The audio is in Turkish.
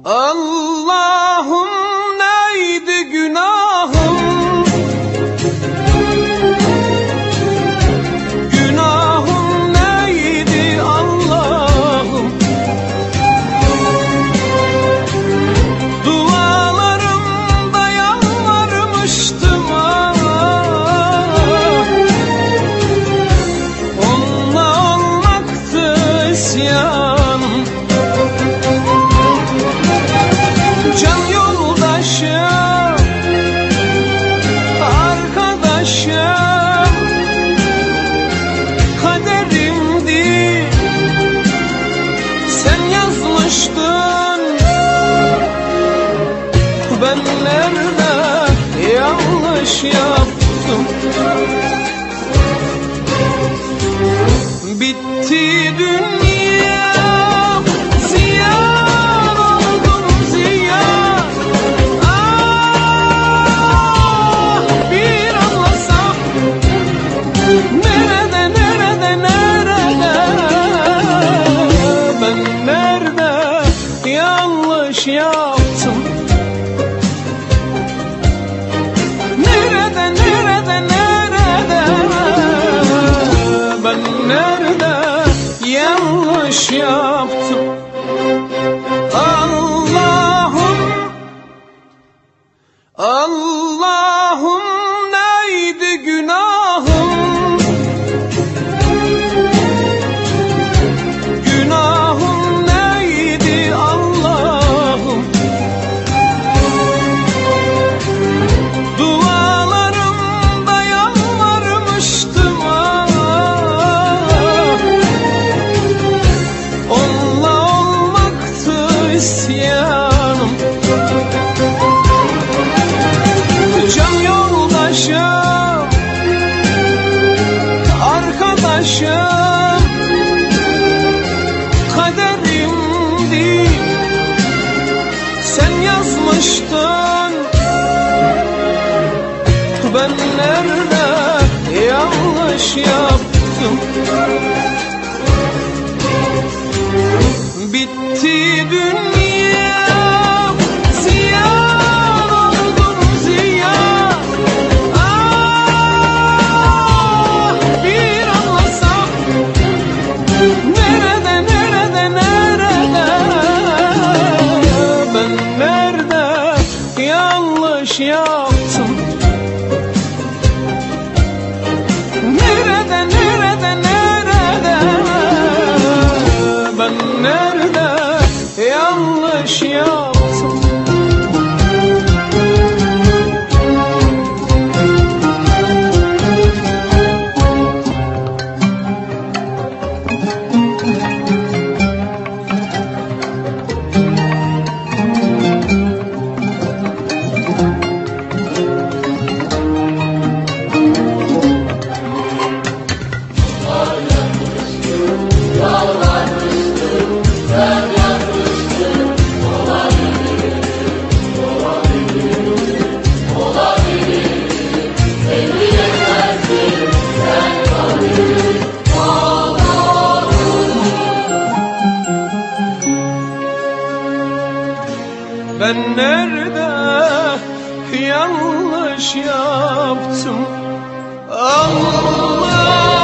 Allah'ım neydi günahım, günahım neydi Allah'ım. Dualarımda yalvarmıştım onunla olmaktı isyanım. Can yoldaşım, arkadaşım, kaderimdi, sen yazmıştın. Ben nerede yanlış yaptım? Bitti dünya, ziyan oldum ziyan. Bir anlasam nerede, nerede, nerede? Ben nerede yanlış yaptım? Nerede, nerede, nerede? Ben nerede yanlış yaptım? Allah'ım, Allah'ım neydi günahım, günahım neydi Allah'ım. Dualarımda yalvarmıştım onunla olmaktı isyanım. Can yoldaşım, arkadaşım, kaderimdi, sen yazmıştın. Ben nerede yanlış yaptım? Bitti dünya, ziyan oldum ziyan. Bir anlasam nerede, nerede, nerede? Ben nerede yanlış yaptım? Nerede, nerede, nerede? Ben nerede yanlış yaptım? Ben nerede yanlış yaptım? Allah!